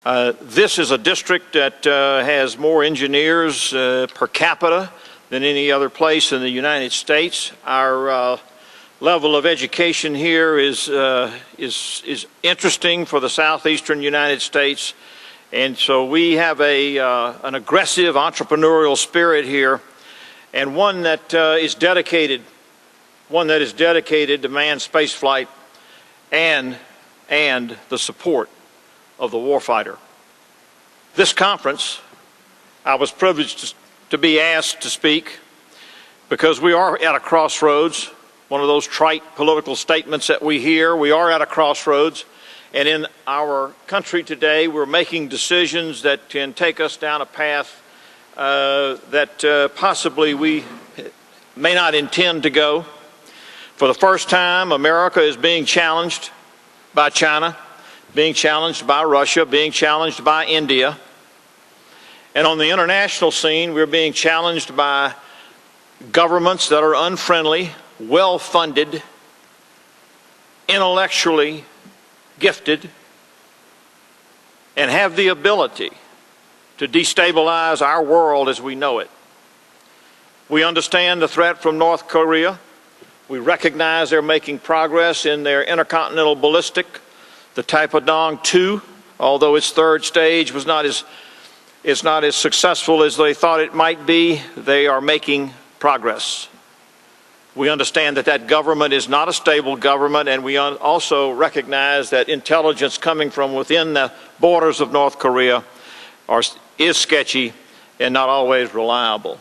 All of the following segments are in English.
This is a district that has more engineers per capita than any other place in the United States. Our level of education here is interesting for the southeastern United States, and so we have an aggressive entrepreneurial spirit here, and one that is dedicated to manned spaceflight and the support of the warfighter. This conference, I was privileged to be asked to speak because we are at a crossroads, one of those trite political statements that we hear. We are at a crossroads, and in our country today we're making decisions that can take us down a path that possibly we may not intend to go. For the first time, America is being challenged by China, being challenged by Russia, being challenged by India. And on the international scene, we're being challenged by governments that are unfriendly, well-funded, intellectually gifted, and have the ability to destabilize our world as we know it. We understand the threat from North Korea. We recognize they're making progress in their intercontinental ballistic. The Taepodong 2, although its third stage was not as successful as they thought it might be, they are making progress. We understand that government is not a stable government, and we also recognize that intelligence coming from within the borders of North Korea is sketchy and not always reliable.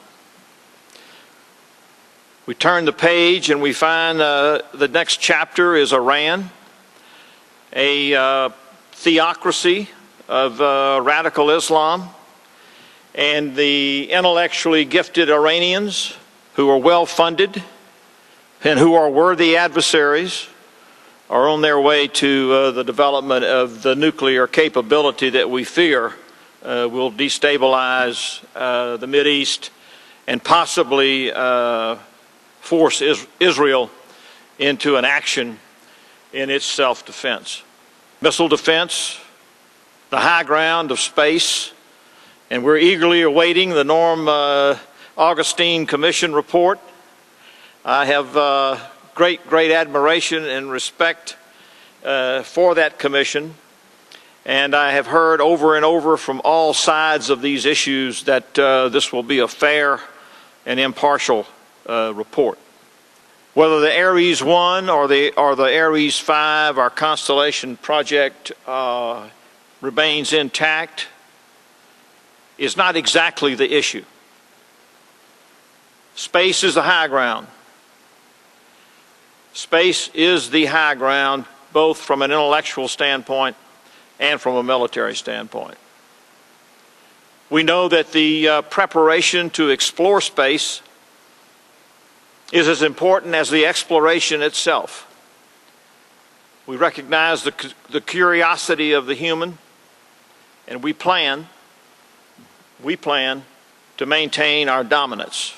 We turn the page and we find the next chapter is Iran, a theocracy of radical Islam, and the intellectually gifted Iranians who are well funded and who are worthy adversaries are on their way to the development of the nuclear capability that we fear will destabilize the Mideast and possibly force Israel into an action in its self-defense. Missile defense, the high ground of space, and we're eagerly awaiting the Norm Augustine Commission report. I have great admiration and respect for that commission, and I have heard over and over from all sides of these issues that this will be a fair and impartial report. Whether the Ares 1 or the Ares 5, our Constellation project remains intact is not exactly the issue. Space is the high ground. Space is the high ground, both from an intellectual standpoint and from a military standpoint. We know that the preparation to explore space is as important as the exploration itself. We recognize the curiosity of the human, and we plan to maintain our dominance.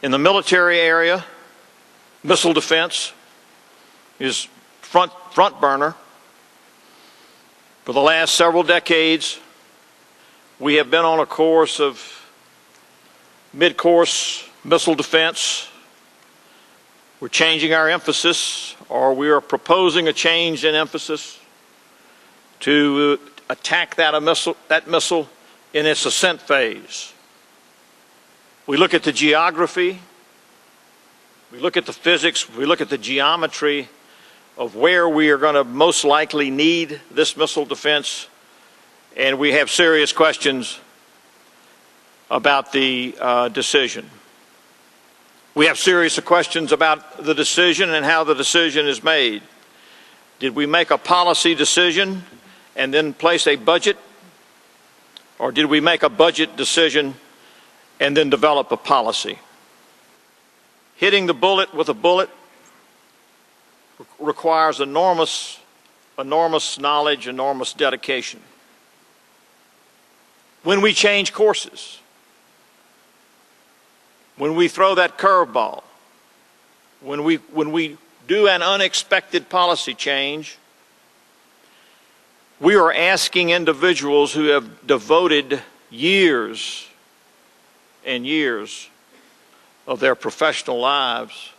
In the military area, missile defense is front burner. For the last several decades, we have been on a course of mid-course missile defense. We're changing our emphasis, or we are proposing a change in emphasis to attack that missile in its ascent phase. We look at the geography, we look at the physics, we look at the geometry of where we are going to most likely need this missile defense, and we have serious questions about the decision. We have serious questions about the decision and how the decision is made. Did we make a policy decision and then place a budget? Or did we make a budget decision and then develop a policy? Hitting the bullet with a bullet requires enormous knowledge, enormous dedication. When we change courses, when we throw that curveball, when we do an unexpected policy change, We are asking individuals who have devoted years and years of their professional lives,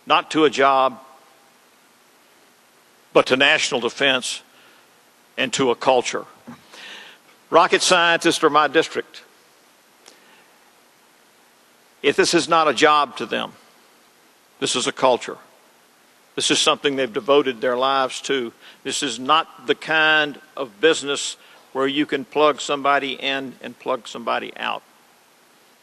not to a job, but to national defense and to a culture. Rocket scientists are my district. If this is not a job to them, this is a culture. This is something they've devoted their lives to. This is not the kind of business where you can plug somebody in and plug somebody out.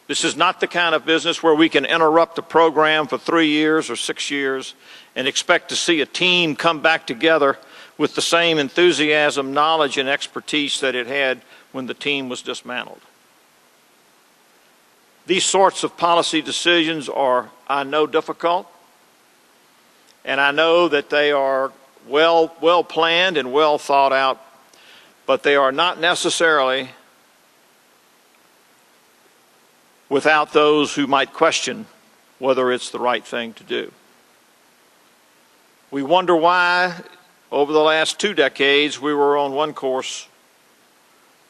This is not the kind of business where we can interrupt the program for 3 years or 6 years and expect to see a team come back together with the same enthusiasm, knowledge, and expertise that it had when the team was dismantled. These sorts of policy decisions are, I know, difficult, and I know that they are well planned and well thought out, but they are not necessarily without those who might question whether it's the right thing to do. We wonder why, over the last 2 decades, we were on one course,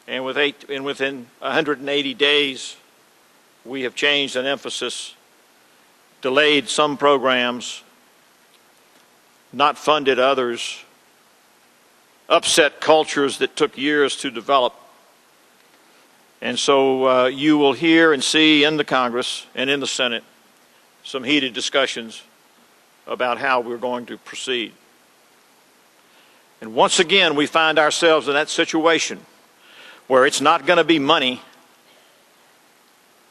and within 180 days, we have changed an emphasis, delayed some programs, not funded others, upset cultures that took years to develop. And so you will hear and see in the Congress and in the Senate some heated discussions about how we're going to proceed. And once again, we find ourselves in that situation where it's not going to be money,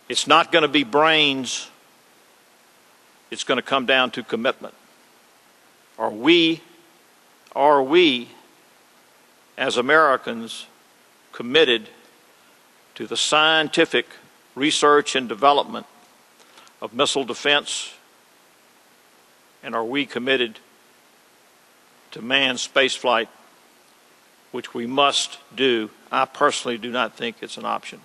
it's not going to be brains, it's going to come down to commitment. Are we as Americans committed to the scientific research and development of missile defense? And are we committed to manned spaceflight, which we must do? I personally do not think it's an option.